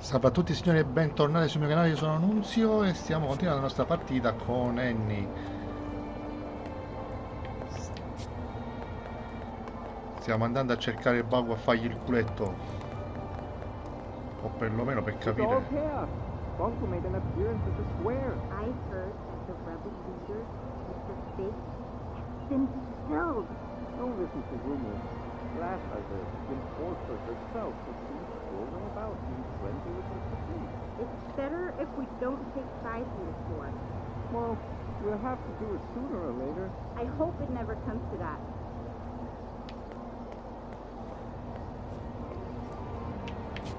Salve a tutti signori e bentornati sul mio canale, io sono Nunzio e stiamo continuando la nostra partita con Annie. Stiamo andando a cercare il Bagu a fargli il culetto, o perlomeno per It's all capire. chaos. Bunko made an appearance at the square. I heard that the rebel leader, Mr. Fig, has been killed. Don't listen to rumors. Last I heard, the enforcer herself was seen strolling about, being friendly with Mr. Fig. It's better if we don't take sides in this war. Well, we'll have to do it sooner or later. I hope it never comes to that.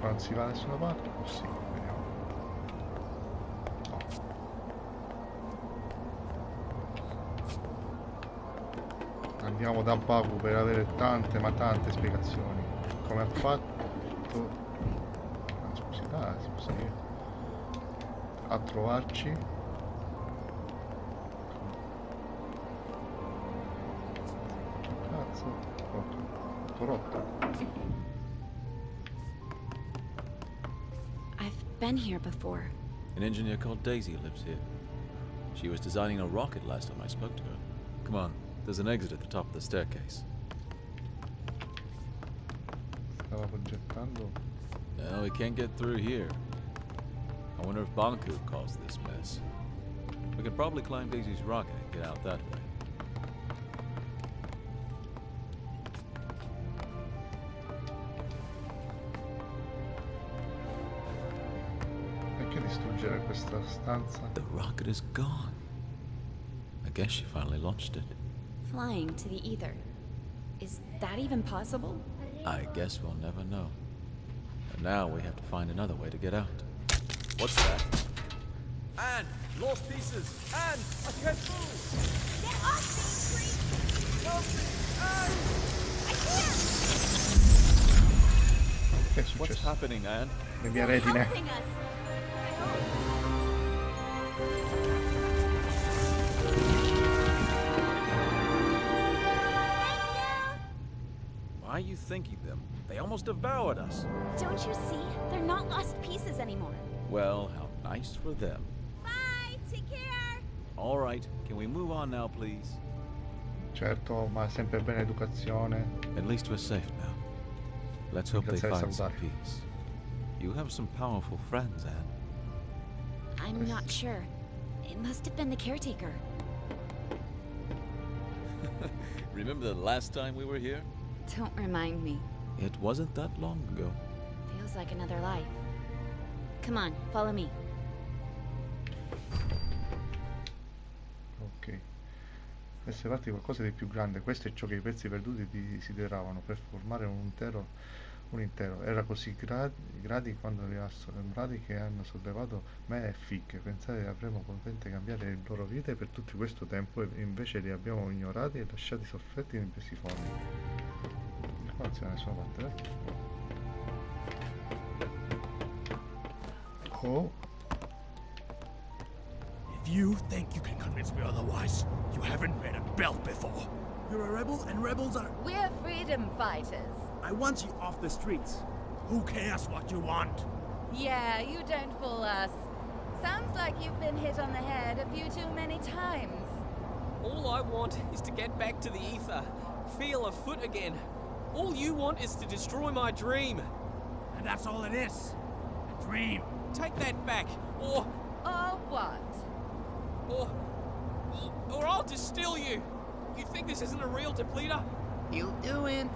Non si va da nessuna parte? O sì, vediamo. No. Andiamo da Bagu per avere tante ma tante spiegazioni. Come ha fatto... Ah, scusi, si possa dire. A trovarci. Cazzo, tutto rotto. I've been here before. An engineer called Daisy lives here. She was designing a rocket last time I spoke to her. Come on, there's an exit at the top of the staircase. Stava progettando. No, we can't get through here. I wonder if Banku caused this mess. We could probably climb Daisy's rocket and get out that way. Perché distruggere questa stanza? The rocket is gone. I guess she finally launched it. Flying to the ether. Is that even possible? I guess we'll never know. And now we have to find another way to get out. What's that? Anne! Lost pieces! Anne! I can't move! Get off me, freak! Help me! Anne! I can't! Che è What's successo? happening, Anne? Le mie retine. Helping us. I hope. Why are you thinking them? They almost devoured us. Don't you see? They're not lost pieces anymore. Well, how nice for them. Bye! Take care! All right, can we move on now, please? Certo, ma sempre bene educazione. At least we're safe now. Let's hope they Ringraziare e find some salutare. peace. You have some powerful friends, Anne. I'm not sure. It must have been the caretaker. Remember the last time we were here? Don't remind me. It wasn't that long ago. Feels like another life. Come on, follow me. Ok. Essere parte di qualcosa di più grande. Questo è ciò che i pezzi perduti desideravano per formare un intero. Era così gradi quando li ha sembrati che hanno sollevato me e Fic. Pensate che avremmo potente cambiare le loro vite per tutto questo tempo e invece li abbiamo ignorati e lasciati sofferti nei pesiformi. Qua non si va da nessuna parte, Oh. If you think you can convince me otherwise, you haven't read a belt before. You're a rebel, and rebels are... We're freedom fighters. I want you off the streets. Who cares what you want? Yeah, you don't fool us. Sounds like you've been hit on the head a few too many times. All I want is to get back to the ether, feel a foot again. All you want is to destroy my dream. And that's all it is. A dream. Take that back, or What? I'll distill you. You think this isn't a real depleter? You doing?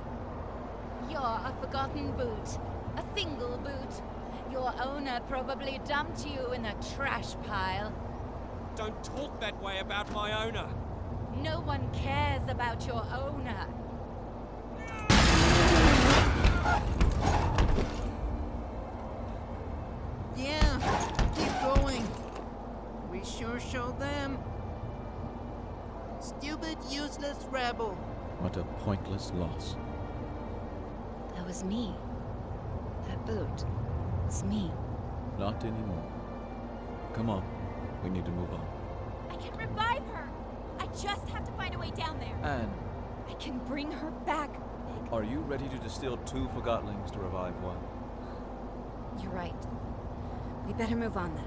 You're a forgotten boot. A single boot. Your owner probably dumped you in a trash pile. Don't talk that way about my owner. No one cares about your owner. Yeah, keep going. We sure show them. Stupid, useless rebel. What a pointless loss. That was me. That boot was me. Not anymore. Come on, we need to move on. I can revive her! I just have to find a way down there. Anne, I can bring her back. are you ready to distill 2 Forgottlings to revive one? You're right. We better move on then.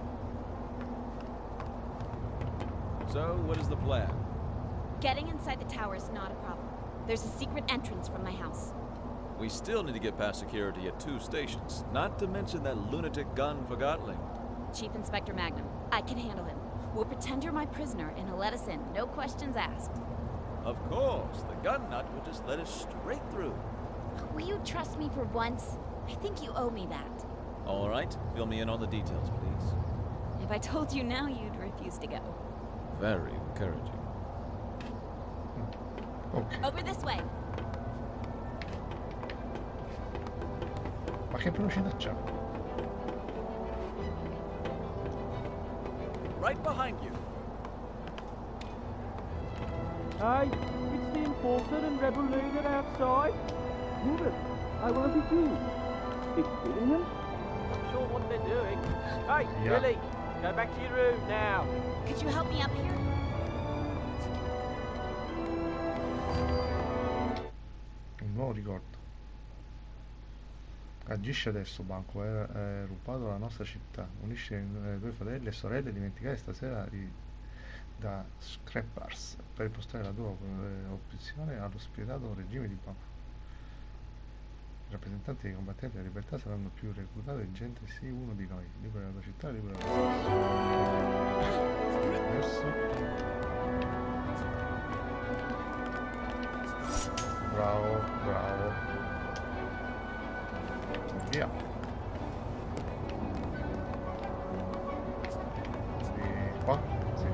So, what is the plan? Getting inside the tower is not a problem. There's a secret entrance from my house. We still need to get past security at 2 stations, not to mention that lunatic gun Forgotton. Chief Inspector Magnum, I can handle him. We'll pretend you're my prisoner and he'll let us in, no questions asked. Of course, the gun nut will just let us straight through. Will you trust me for once? I think you owe me that. All right, fill me in on the details, please. If I told you now, you'd refuse to go. Very encouraging. Ok. Over this way. Ma che velocità c'ha? Right behind you. Hey, it's the enforcer and rebel leader outside. Move it. I want to be you. It's killing him? Not sure what they're doing. Hey, Yeah. Billy, go back to your room now. Could you help me up here? Un nuovo ricordo. Agisce adesso, Banco. Hai rubato la nostra città. Unisci i tuoi fratelli e sorelle e dimenticare stasera da Scrappers per impostare la tua opzione allo spietato regime di Banco. I rappresentanti dei combattenti della libertà saranno più reclutati e gente, sì, uno di noi. Libera la tua città, libera la tua città. Adesso. Bravo, bravo. Via. Di qua? Sì.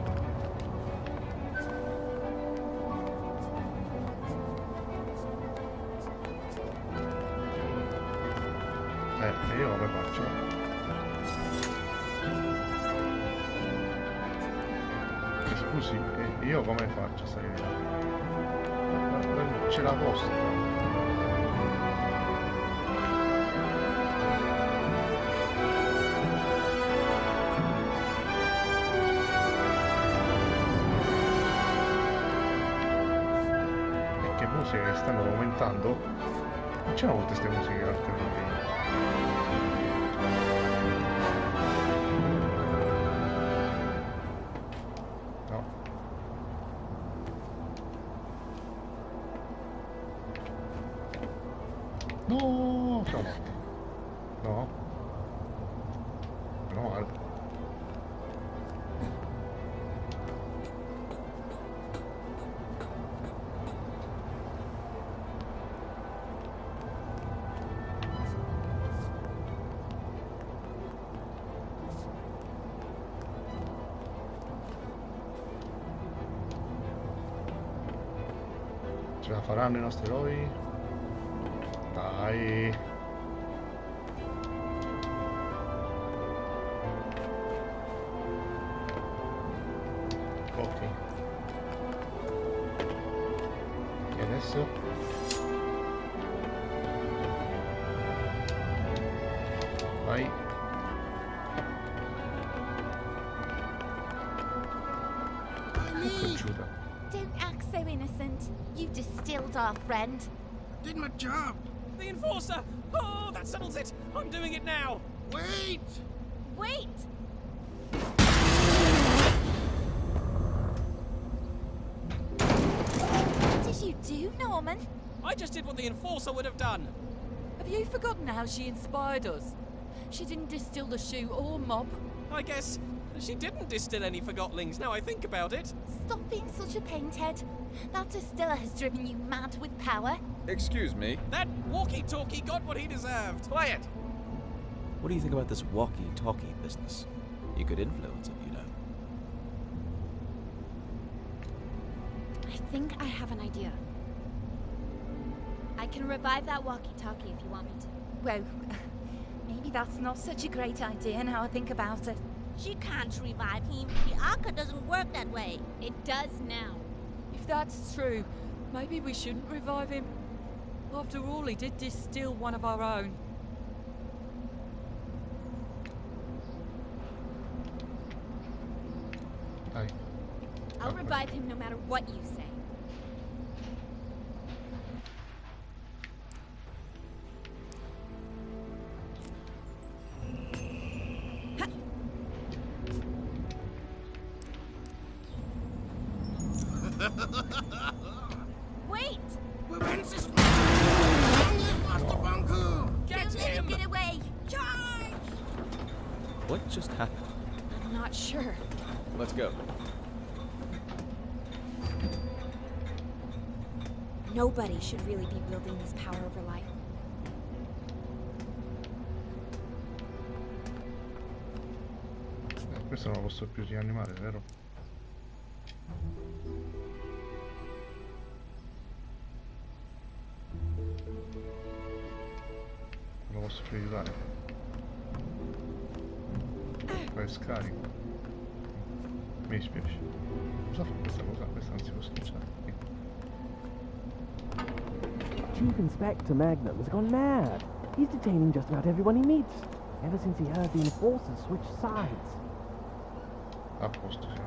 E io come faccio? Scusi, io come faccio a salire? Ce la posso? Musiche che stanno aumentando. Non c'erano tutte queste musiche alternative. No. No, siamo morti. No. Meno male. Ce la faranno i nostri eroi? Dai! Ok. E adesso? Vai! Piaciuta. Don't act so innocent. You distilled our friend. I did my job. The enforcer! Oh, that settles it. I'm doing it now. Wait! Wait! What did you do, Norman? I just did what the enforcer would have done. Have you forgotten how she inspired us? She didn't distill the shoe or mob. I guess she didn't distill any Forgotlings, now I think about it. Stop being such a painthead. That distiller has driven you mad with power. Excuse me. That walkie-talkie got what he deserved. Quiet! What do you think about this walkie-talkie business? You could influence it, you know. I think I have an idea. I can revive that walkie-talkie if you want me to. Well, maybe that's not such a great idea now I think about it. She can't revive him. The Arca doesn't work that way. It does now. If that's true, maybe we shouldn't revive him. After all, he did distill one of our own. Dai. I'll revive him no matter what you say. Ha! Wait! We're Francis. Long live Master Banku! Get Don't let him him! get away! Charge! What just happened? I'm not sure. Let's go. Nobody should really be wielding this power over life. Questo non lo posso più rianimare, vero? Non lo posso più aiutare. Fai scarico. Mi dispiace. Cosa fa questa cosa? Questa non si può schiacciare. Chief Inspector Magnum's gone mad. He's detaining just about everyone he meets, ever since he heard the enforcers switch sides. A posto, sì.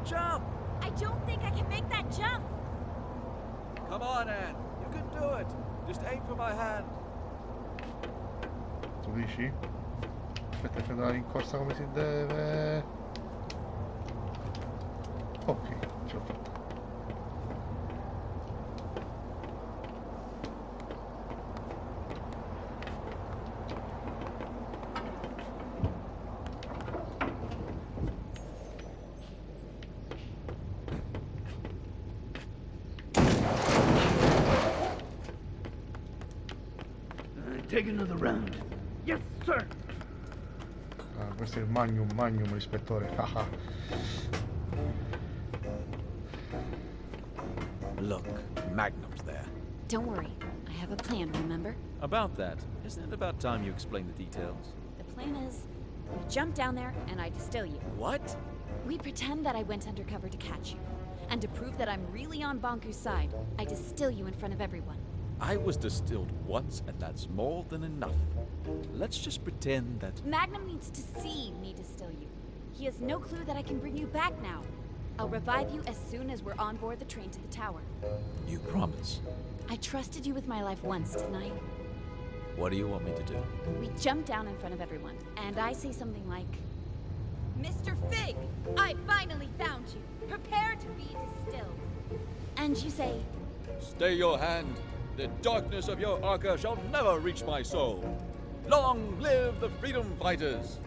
Jump! I don't think I can make that jump! Come on, Anne. You can do it. Just aim for my hand. Tu dici? Aspetta che la rincorsa come si deve. Ok, ce l'ho fatta. Take another round. Yes, sir. Ah, questo è il magnum ispettore. Haha. Look, Magnum's there. Don't worry. I have a plan, remember? About that, isn't it about time you explain the details? The plan is, we jump down there and I distill you. What? We pretend that I went undercover to catch you. And to prove that I'm really on Banku's side, I distill you in front of everyone. I was distilled once, and that's more than enough. Let's just pretend that... Magnum needs to see me distill you. He has no clue that I can bring you back now. I'll revive you as soon as we're on board the train to the tower. You promise. I trusted you with my life once, didn't I? What do you want me to do? We jump down in front of everyone, and I say something like, Mr. Fig, I finally found you. Prepare to be distilled. And you say, Stay your hand. The darkness of your arca shall never reach my soul. Long live the freedom fighters!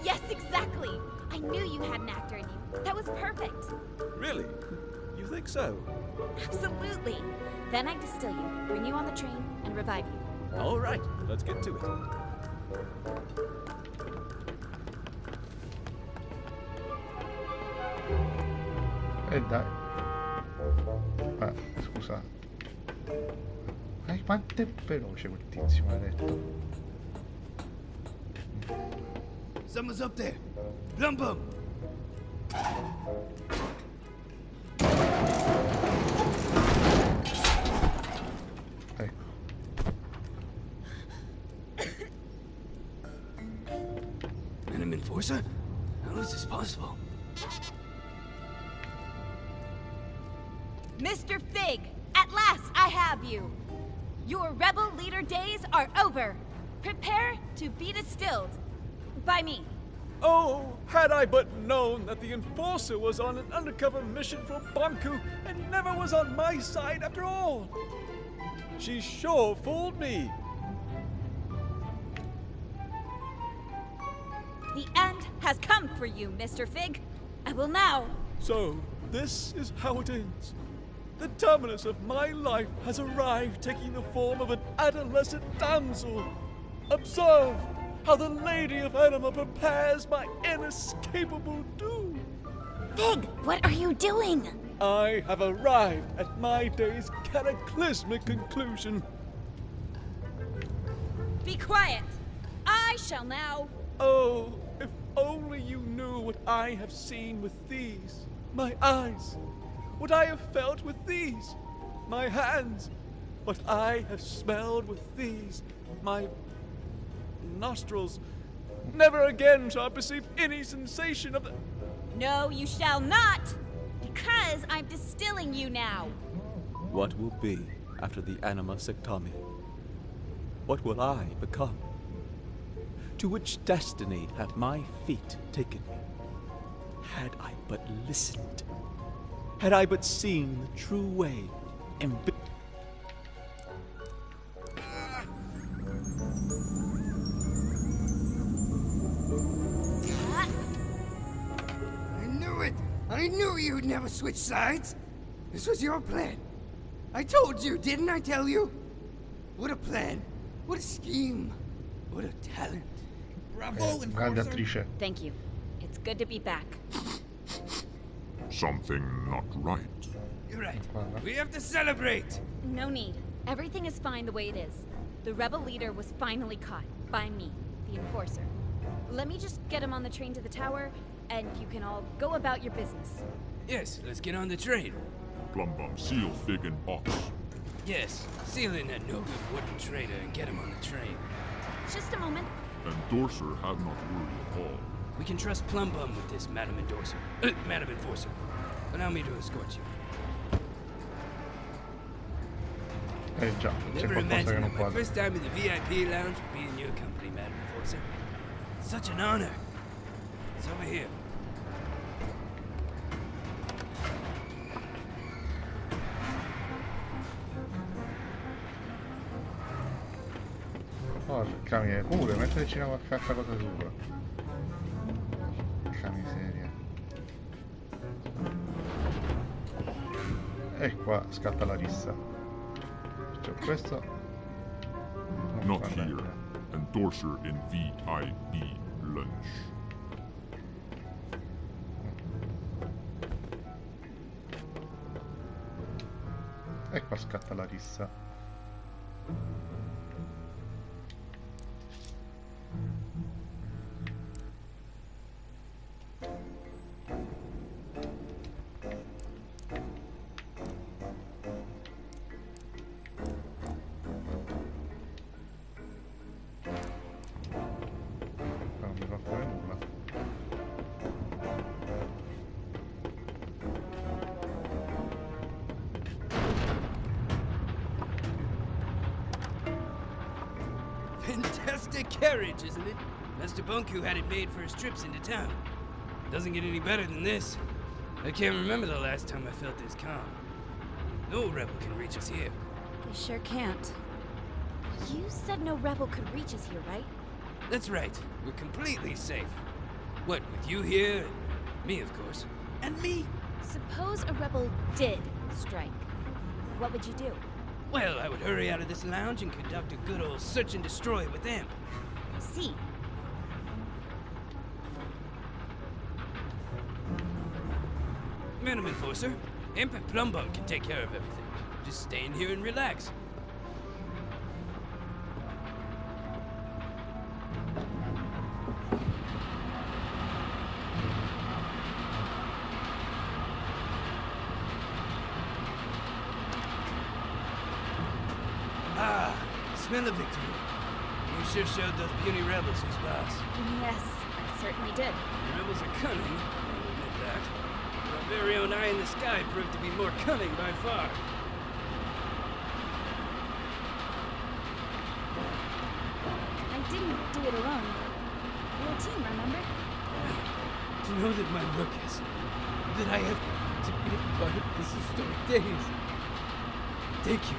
yes, exactly. I knew you had an actor in you. That was perfect. Really? You think so? Absolutely. Then I distill you, bring you on the train, and revive you. All right, let's get to it. Dai. Scusa. Quanto è veloce quel tizio, maledetto. Someone's up there. Lump 'em. Ecco. Venom Enforcer? How is this possible? Mr. Fig, at last I have you. Your rebel leader days are over. Prepare to be distilled. By me. Oh, had I but known that the Enforcer was on an undercover mission for Banku and never was on my side after all. She sure fooled me. The end has come for you, Mr. Fig. I will now. So, this is how it ends. The terminus of my life has arrived, taking the form of an adolescent damsel. Observe how the Lady of Anima prepares my inescapable doom. Fig, what are you doing? I have arrived at my day's cataclysmic conclusion. Be quiet. I shall now. Oh, if only you knew what I have seen with these, my eyes. What I have felt with these, my hands. What I have smelled with these, my nostrils. Never again shall I perceive any sensation of the... No, you shall not. Because I'm distilling you now. What will be after the anima sectami? What will I become? To which destiny have my feet taken me? Had I but listened, had I but seen the true way, and I knew it! I knew you'd never switch sides! This was your plan. I told you, didn't I tell you? What a plan. What a scheme. What a talent. Bravo, Grande Enforcer. attrice. Thank you. It's good to be back. Something not right. You're right. Guarda. We have to celebrate. No need. Everything is fine the way it is. The rebel leader was finally caught. By me, the Enforcer. Let me just get him on the train to the tower, and you can all go about your business. Yes, let's get on the train. Plumbum, seal, fig, and box. Yes, seal in that no-good wooden traitor and get him on the train. Just a moment. Endorser have not worried at all. We can trust Plumbum with this, Madam Endorser. Madam Enforcer. Allow me to escort you. Già, c'è Never qualcosa che imagined non that my quadra. first time in the VIP lounge would be in your company, Madam Enforcer. Such an honor. It's over here. Porca miseria. Comunque, mentre ci andiamo a qualche cosa sopra. Porca miseria. E qua scatta la rissa. Cioè, questo... non Not fa here. niente. Endorser in VIP lunch. E qua scatta la rissa. Non mi fa fare nulla. Fantastic carriage, isn't it? Master Bunku had it made for his trips into town. Doesn't get any better than this. I can't remember the last time I felt this calm. No rebel can reach us here. They sure can't. You said no rebel could reach us here, right? That's right. We're completely safe. What, with you here and me, of course. And me. Suppose a rebel did strike. What would you do? Well, I would hurry out of this lounge and conduct a good old search and destroy with them. I see. Madam Enforcer, Imp and Plumbum can take care of everything. Just stay in here and relax. Ah, smell of victory. You sure showed those puny rebels who's boss. Yes, I certainly did. The rebels are cunning, I'll admit that. But our very own eye in the sky proved to be more cunning by far. I didn't do it alone. We're a team, remember? To know that my work is... that I have to be a part of this historic days. Thank you.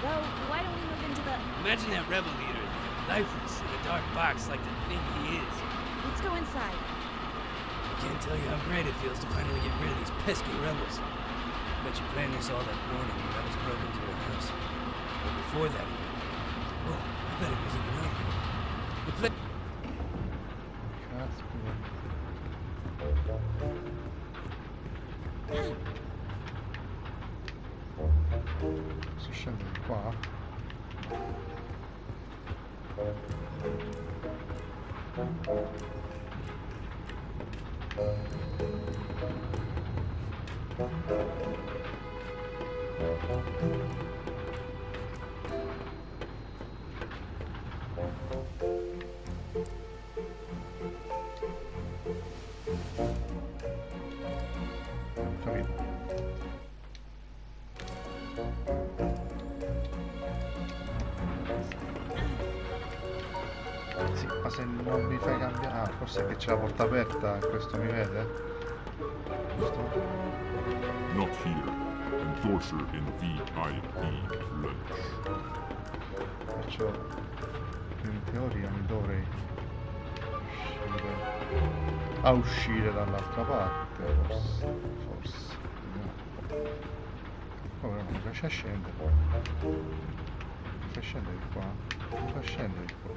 Well, why don't we move into the... Imagine that rebel leader, lifeless in a dark box like the thing he is. Let's go inside. I can't tell you how great it feels to finally get rid of these pesky rebels. Bet you planned this all that morning when rebels broke into your house. Or before that even. Oh, I bet it was even earlier. The pla- Caspita. Posso scendere qua? Capito. Sì. Ma se non mi fai cambiare... Ah, forse è che c'è la porta aperta, questo mi vede? Giusto? Not here. Endorser in VIP lunch. Perciò in teoria mi dovrei uscire dall'altra parte, forse. Vediamo. Oh, però non mi riesce a scendere. Mi fa scendere di qua? Mi fa scendere di qua.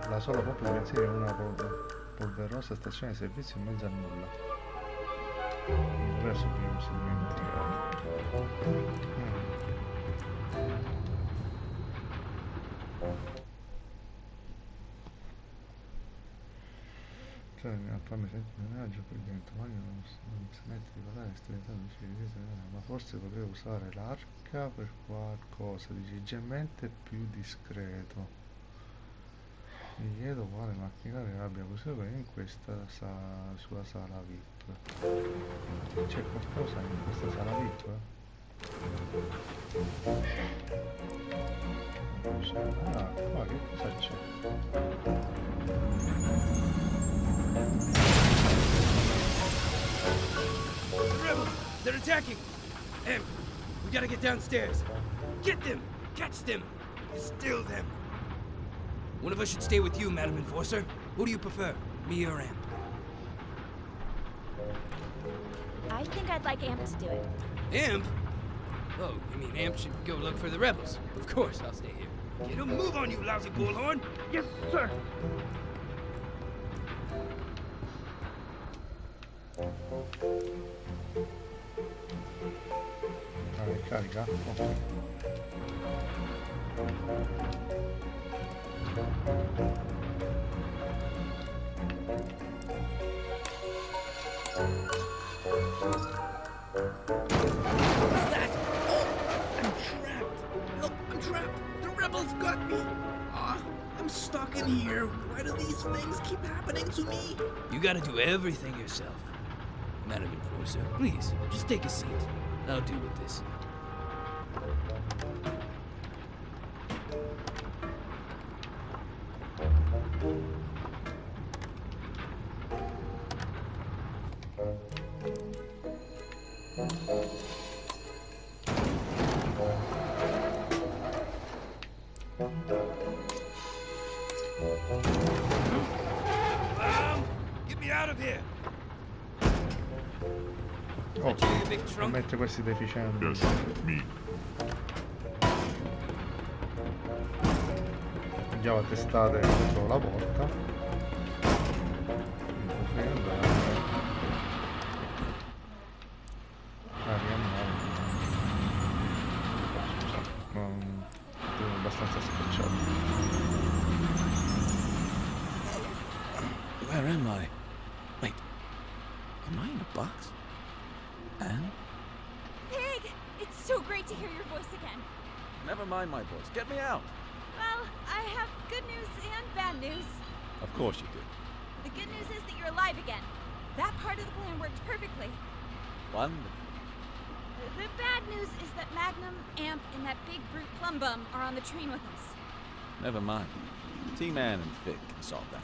La sola pompa di benzina è una polverosa stazione di servizio in mezzo a nulla. Verso primo segmento. Cioè, mi appare sento un raggio qui dentro, ma io non smette di parlare ma forse potrei usare l'arca per qualcosa di leggermente più discreto. Mi chiedo quale macchinaria abbia usato in questa sua sala VIP. C'è qualcosa in questa sala VIP? Ah, qua che cosa c'è? Rebels! They're attacking! Em, we gotta get downstairs. Get them! Catch them! Still them! One of us should stay with you, Madam Enforcer. Who do you prefer, me or Amp? I think I'd like Amp to do it. Amp? Oh, you mean Amp should go look for the rebels? Of course, I'll stay here. Get a move on, you lousy bullhorn! Yes, sir. Carica? Ok. I'm trapped. The rebels got me. I'm stuck in here. Why do these things keep happening to me? You gotta do everything yourself. Madam Enforcer, please, just take a seat. I'll deal with this. Get me out of here! Ok, mette questi deficienti. Yes, me. Andiamo a testare contro la porta. Non potrei andare. Riandare. Scusa, sono abbastanza scocciato. Where am I? Wait, am I in a box? Anne? Pig! It's so great to hear your voice again. Never mind my voice. Get me out. Well, I have good news and bad news. Of course you do. The good news is that you're alive again. That part of the plan worked perfectly. Wonderful. The bad news is that Magnum, Amp, and that big brute Plumbum are on the train with us. Never mind. T-Man and Fig can solve that.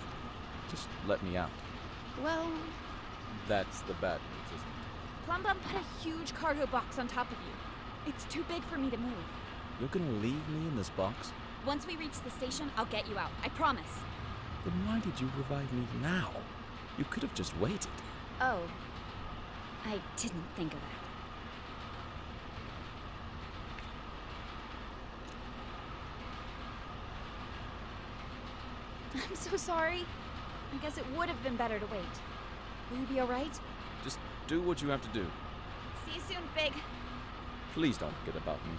Just let me out. Well, That's the bad news, isn't it? Plumbum put a huge cargo box on top of you. It's too big for me to move. You're gonna leave me in this box? Once we reach the station, I'll get you out. I promise. Then why did you revive me now? You could have just waited. Oh. I didn't think of that. I'm so sorry. I guess it would have been better to wait. Will you be alright? Just do what you have to do. See you soon, Fig. Please don't forget about me.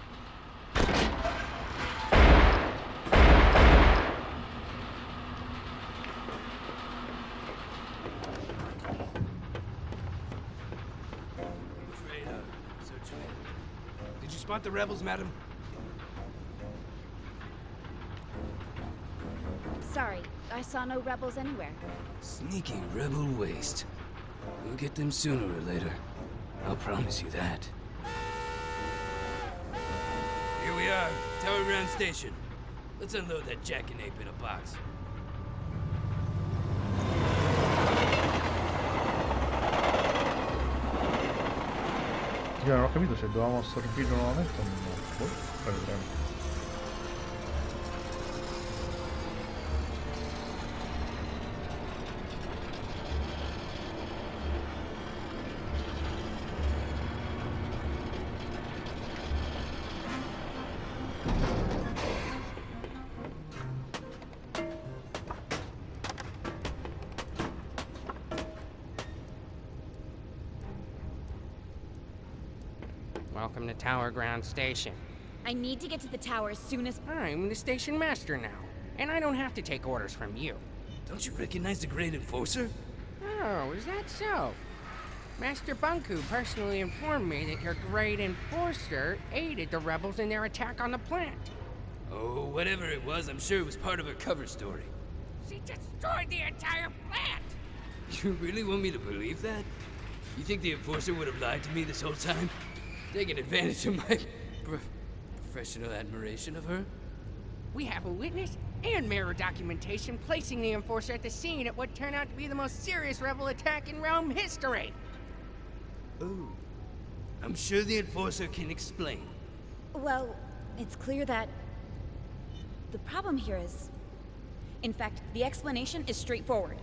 I'm afraid spot the rebels, madam? Sorry, I saw no rebels anywhere. Sneaky rebel waste. We'll get them sooner or later. I'll promise you that. Here we are, Tower Ground Station. Let's unload that jackknape in a box. Io non ho capito se dovevamo assorbirlo nuovamente o no. Vedremo. Welcome to Tower Ground Station. I need to get to the tower as soon as... I'm the station master now, and I don't have to take orders from you. Don't you recognize the Great Enforcer? Oh, is that so? Master Bunku personally informed me that your Great Enforcer aided the rebels in their attack on the plant. Oh, whatever it was, I'm sure it was part of her cover story. She destroyed the entire plant! You really want me to believe that? You think the Enforcer would have lied to me this whole time? Taking advantage of my professional admiration of her? We have a witness and mirror documentation placing the Enforcer at the scene at what turned out to be the most serious rebel attack in Rome history. Oh. I'm sure the Enforcer can explain. Well, it's clear that... the problem here is... In fact, the explanation is straightforward.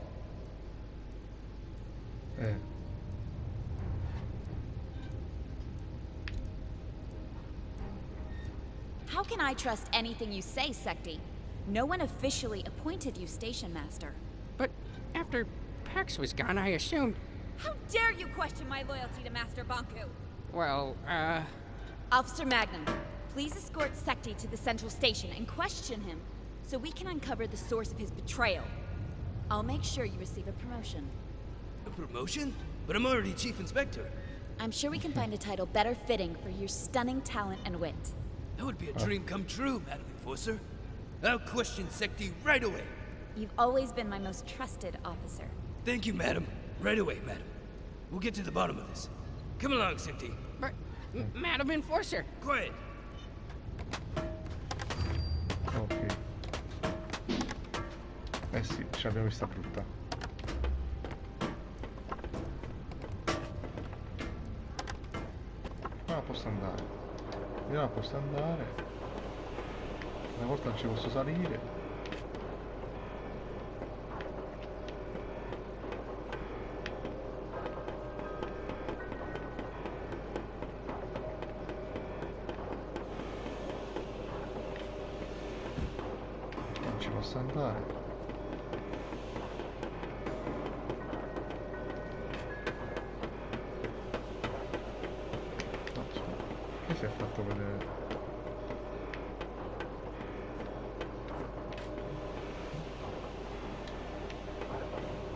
How can I trust anything you say, Secti? No one officially appointed you station master. But after Pax was gone, I assumed... How dare you question my loyalty to Master Banku? Well, Officer Magnum, please escort Secti to the central station and question him so we can uncover the source of his betrayal. I'll make sure you receive a promotion. A promotion? But I'm already Chief Inspector. I'm sure we can find a title better fitting for your stunning talent and wit. That would be a dream come true, Madam Enforcer. I'll question Secti right away. You've always been my most trusted officer. Thank you, Madam. Right away, Madam. We'll get to the bottom of this. Come along, Secti. But, Madam Enforcer. Quiet. Ok. Eh sì, ce l'abbiamo vista brutta. Qua posso andare. Di là posso andare. Una volta non ci posso salire. Non ci posso andare. Che si è fatto vedere?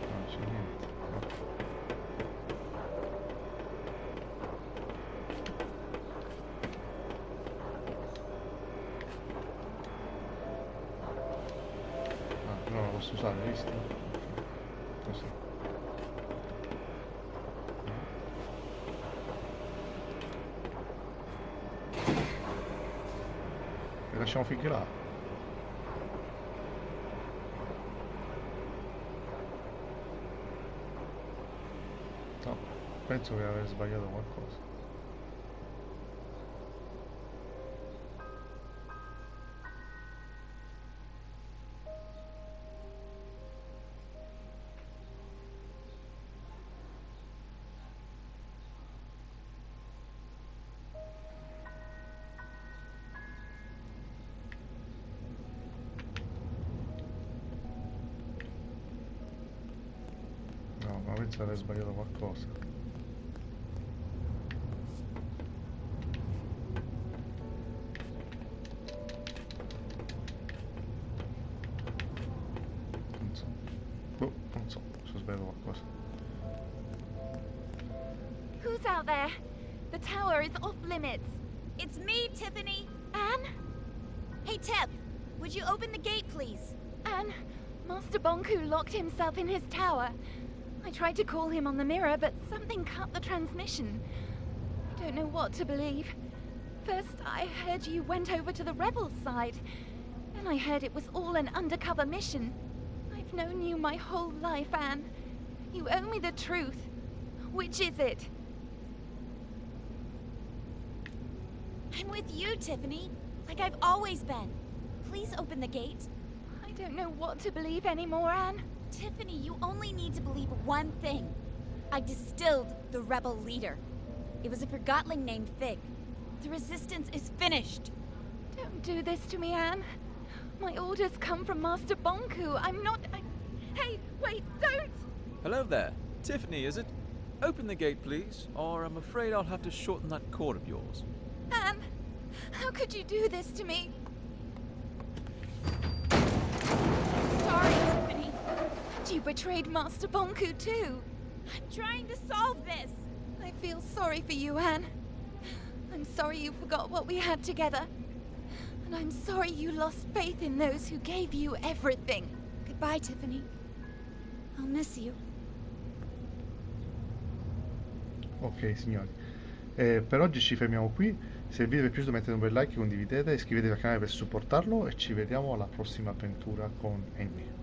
Non c'è niente. No. Ah, però la posso usare, hai visto? Così. E lasciamo finché là. No, penso che aver sbagliato qualcosa. No, ma penso di aver sbagliato qualcosa. Non so. Boh, non so se ho sbagliato qualcosa. Who's out there? The tower is off limits. It's me, Tiffany. Anne? Hey, Tiff. Would you open the gate, please? Anne, Master Bonku locked himself in his tower. I tried to call him on the mirror, but something cut the transmission. I don't know what to believe. First, I heard you went over to the rebels' side. Then I heard it was all an undercover mission. I've known you my whole life, Anne. You owe me the truth. Which is it? I'm with you, Tiffany. Like I've always been. Please open the gate. I don't know what to believe anymore, Anne. Tiffany, you only need to believe one thing. I distilled the rebel leader. It was a Forgotton named Fig. The resistance is finished. Don't do this to me, Anne. My orders come from Master Bonku. I'm not... Hey, wait, don't! Hello there. Tiffany, is it? Open the gate, please, or I'm afraid I'll have to shorten that cord of yours. Anne, how could you do this to me? Sorry, Tiffany. And you betrayed Master Bonku too. I'm trying to solve this. I feel sorry for you, Anne. I'm sorry you forgot what we had together. And I'm sorry you lost faith in those who gave you everything. Goodbye, Tiffany. I'll miss you. Ok signori, per oggi ci fermiamo qui. Se il video vi è piaciuto mettete un bel like, condividete, iscrivetevi al canale per supportarlo e ci vediamo alla prossima avventura con Amy.